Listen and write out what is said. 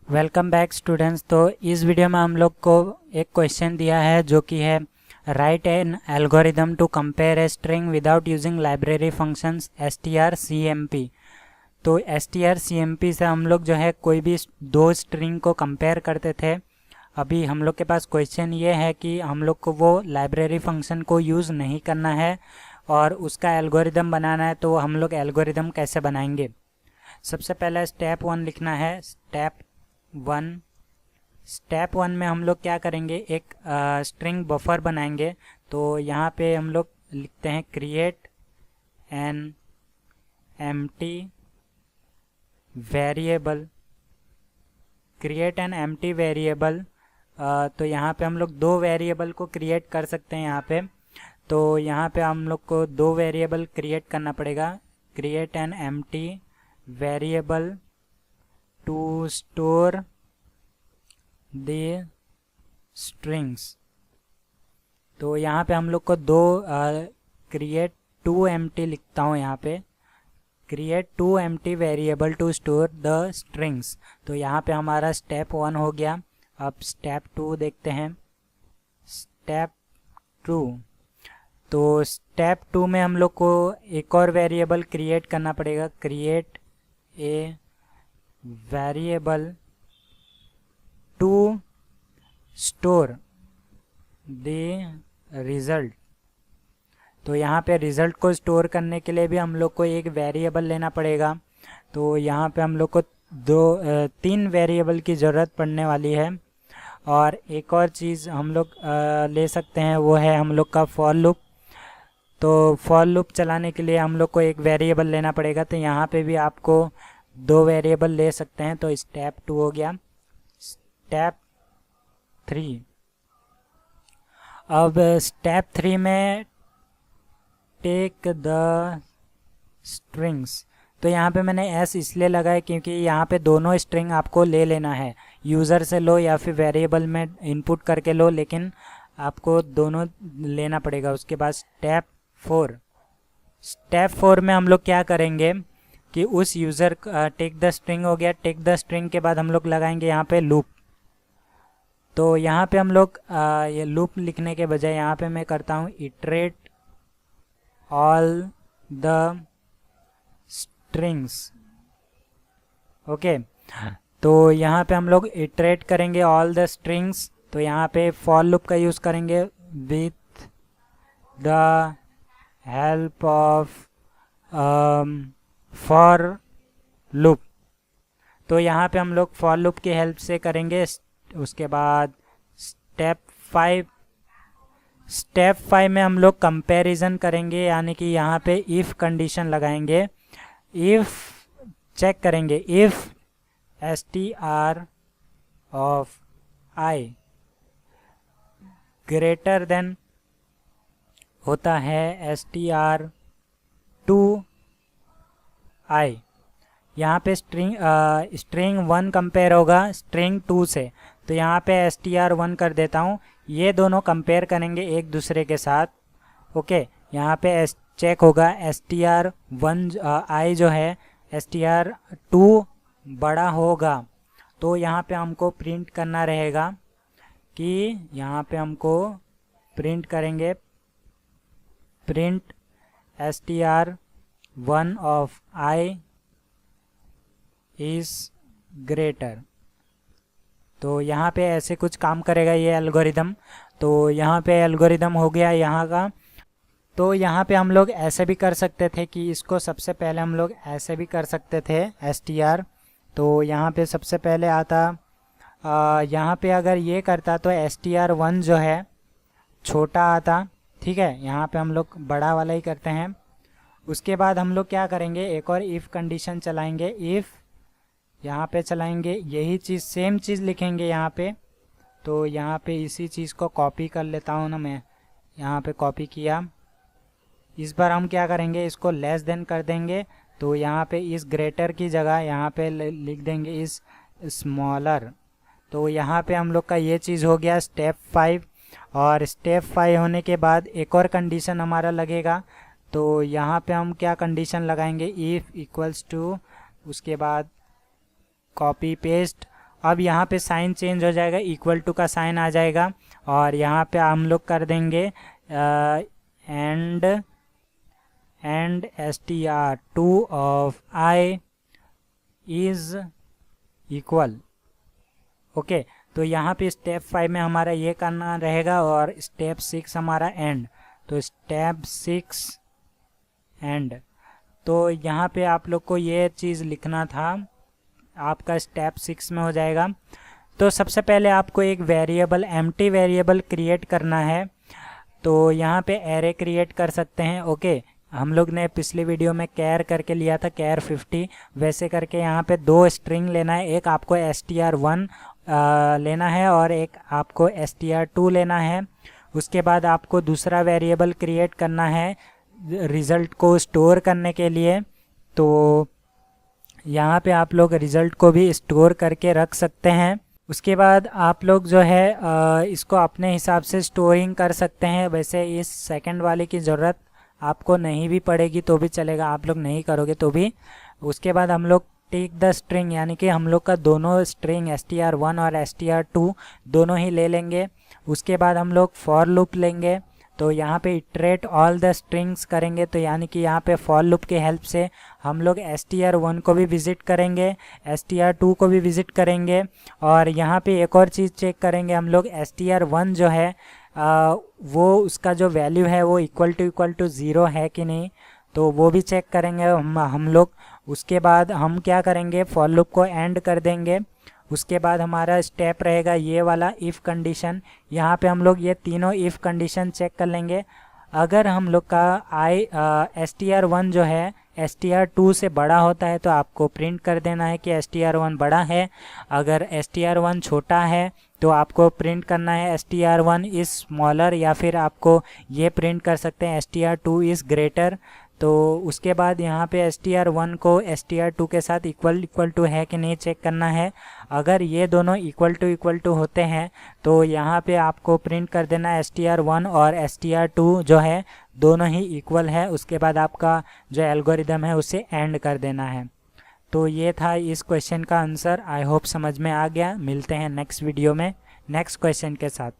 Welcome back students. तो इस video में हम लोग को एक क्वेश्चन दिया है जो कि है write an algorithm to compare a string without using library functions strcmp। तो strcmp से हम लोग जो है कोई भी दो स्ट्रिंग को कंपेयर करते थे। अभी हम लोग के पास क्वेश्चन ये है कि हम लोग को वो लाइब्रेरी फंक्शन को यूज़ नहीं करना है और उसका एल्गोरिदम बनाना है। तो हम लोग एल्गोरिदम कैसे बनाएंगे? सबसे पहले स्टेप 1 लिखना है। स्टेप वन में हम लोग क्या करेंगे, एक स्ट्रिंग बफर बनाएंगे। तो यहाँ पे हम लोग लिखते हैं create an empty variable. Create an empty variable. तो यहाँ पे हम लोग दो वेरिएबल को क्रिएट कर सकते हैं यहाँ पे। तो यहाँ पे हम लोग को दो वेरिएबल क्रिएट करना पड़ेगा। Create an empty variable to store the strings. तो यहाँ पे हम लोग को दो क्रिएट टू एम्प्टी लिखता हूँ यहाँ पे, create two empty variable to store the strings. तो यहाँ पे हमारा स्टेप 1 हो गया। अब स्टेप 2 देखते हैं। स्टेप 2, तो स्टेप 2 में हम लोग को एक और वेरिएबल क्रिएट करना पड़ेगा। Create a variable to store the result. तो यहाँ पे रिजल्ट को स्टोर करने के लिए भी हम लोग को एक वेरिएबल लेना पड़ेगा। तो यहाँ पे हम लोग को तीन वेरिएबल की ज़रूरत पड़ने वाली है। और एक और चीज़ हम लोग ले सकते हैं, वो है हम लोग का फॉर लूप। तो फॉर लूप चलाने के लिए हम लोग को एक वेरिएबल लेना पड़ेगा। तो यहाँ पे भी आपको दो वेरिएबल ले सकते हैं। तो स्टेप 2 हो गया। स्टेप 3, अब स्टेप 3 में टेक द स्ट्रिंग्स। तो यहाँ पे मैंने एस इसलिए लगाया क्योंकि यहाँ पे दोनों स्ट्रिंग आपको ले लेना है, यूज़र से लो या फिर वेरिएबल में इनपुट करके लो, लेकिन आपको दोनों लेना पड़ेगा। उसके बाद स्टेप 4 में हम लोग क्या करेंगे कि उस यूज़र टेक द स्ट्रिंग हो गया। टेक द स्ट्रिंग के बाद हम लोग लगाएंगे यहाँ पे लूप। तो यहाँ पे हम लोग ये लूप लिखने के बजाय यहाँ पे मैं करता हूँ iterate all the strings. Okay, तो यहाँ पे हम लोग इटरेट करेंगे ऑल द स्ट्रिंग्स। तो यहाँ पे फॉर लूप का यूज़ करेंगे with the help of for loop. तो यहाँ पे हम लोग फॉर लूप की हेल्प से करेंगे। उसके बाद स्टेप 5 में हम लोग कंपैरिजन करेंगे, यानी कि यहाँ पे इफ़ कंडीशन लगाएंगे। इफ़ चेक करेंगे, if str of i greater than होता है str टू i। यहाँ पे स्ट्रिंग 1 कंपेयर होगा स्ट्रिंग 2 से। तो यहाँ पे str1 कर देता हूँ। ये दोनों कंपेयर करेंगे एक दूसरे के साथ। ओके, यहाँ पे चेक होगा str1 i जो है str2 बड़ा होगा। तो यहाँ पे हमको प्रिंट करना रहेगा कि यहाँ पे हमको प्रिंट करेंगे print str1 of i is greater. तो यहाँ पे ऐसे कुछ काम करेगा ये एल्गोरिदम। तो यहाँ पे एल्गोरिदम हो गया यहाँ का। तो यहाँ पे हम लोग ऐसे भी कर सकते थे कि इसको सबसे पहले हम लोग ऐसे भी कर सकते थे str। तो यहाँ पे सबसे पहले आता यहाँ पे अगर ये करता तो str1 जो है छोटा आता, ठीक है। यहाँ पे हम लोग बड़ा वाला ही करते हैं। उसके बाद हम लोग क्या करेंगे, एक और इफ़ कंडीशन चलाएंगे। इफ़ यहाँ पे चलाएंगे, यही चीज़ सेम चीज़ लिखेंगे यहाँ पे। तो यहाँ पे इसी चीज़ को कॉपी कर लेता हूँ ना मैं, यहाँ पे कॉपी किया। इस बार हम क्या करेंगे, इसको लेस देन कर देंगे। तो यहाँ पे इस ग्रेटर की जगह यहाँ पे लिख देंगे इस स्मॉलर। तो यहाँ पे हम लोग का ये चीज़ हो गया स्टेप 5। और स्टेप 5 होने के बाद एक और कंडीशन हमारा लगेगा। तो यहाँ पे हम क्या कंडीशन लगाएंगे, इफ़ इक्वल्स टू, उसके बाद कॉपी पेस्ट अब यहाँ पे साइन चेंज हो जाएगा, इक्वल टू का साइन आ जाएगा और यहाँ पे हम लोग कर देंगे and str2 of i is equal. Okay, तो यहाँ पे स्टेप 5 में हमारा ये करना रहेगा और स्टेप 6 हमारा एंड। तो स्टेप 6 एंड, तो यहाँ पे आप लोग को ये चीज़ लिखना था, आपका स्टेप 6 में हो जाएगा। तो सबसे पहले आपको एक वेरिएबल एम्प्टी वेरिएबल क्रिएट करना है। तो यहाँ पे एरे क्रिएट कर सकते हैं। ओके, हम लोग ने पिछली वीडियो में कैर करके लिया था, कैर 50, वैसे करके यहाँ पे 2 स्ट्रिंग लेना है। एक आपको str1 लेना है और एक आपको str2 लेना है। उसके बाद आपको दूसरा वेरिएबल क्रिएट करना है रिज़ल्ट को स्टोर करने के लिए। तो यहाँ पे आप लोग रिज़ल्ट को भी स्टोर करके रख सकते हैं। उसके बाद आप लोग जो है इसको अपने हिसाब से स्टोरिंग कर सकते हैं। वैसे इस सेकंड वाले की ज़रूरत आपको नहीं भी पड़ेगी तो भी चलेगा, आप लोग नहीं करोगे तो भी। उसके बाद हम लोग टेक द स्ट्रिंग, यानी कि हम लोग का दोनों स्ट्रिंग str1 और str2 दोनों ही ले लेंगे। उसके बाद हम लोग फॉर लूप लेंगे। तो यहाँ पे इटरेट ऑल द स्ट्रिंग्स करेंगे, तो यानी कि यहाँ पे फॉर लूप के हेल्प से हम लोग str1 को भी विज़िट करेंगे, str2 को भी विज़िट करेंगे और यहाँ पे एक और चीज़ चेक करेंगे हम लोग, str1 जो है वो उसका जो वैल्यू है वो इक्वल टू 0 है कि नहीं, तो वो भी चेक करेंगे हम लोग। उसके बाद हम क्या करेंगे, फॉर लूप को एंड कर देंगे। उसके बाद हमारा स्टेप रहेगा ये वाला इफ़ कंडीशन। यहाँ पे हम लोग ये तीनों इफ़ कंडीशन चेक कर लेंगे। अगर हम लोग का str1 जो है str2 से बड़ा होता है तो आपको प्रिंट कर देना है कि str1 बड़ा है। अगर str1 छोटा है तो आपको प्रिंट करना है str1 इज़ स्मॉलर, या फिर आपको ये प्रिंट कर सकते हैं str2 इज़ ग्रेटर। तो उसके बाद यहाँ पे str1 को str2 के साथ इक्वल टू है कि नहीं चेक करना है। अगर ये दोनों इक्वल टू होते हैं तो यहाँ पे आपको प्रिंट कर देना है str1 और str2 जो है दोनों ही इक्वल है। उसके बाद आपका जो एल्गोरिदम है उसे एंड कर देना है। तो ये था इस क्वेश्चन का आंसर। आई होप समझ में आ गया। मिलते हैं नेक्स्ट वीडियो में नेक्स्ट क्वेश्चन के साथ।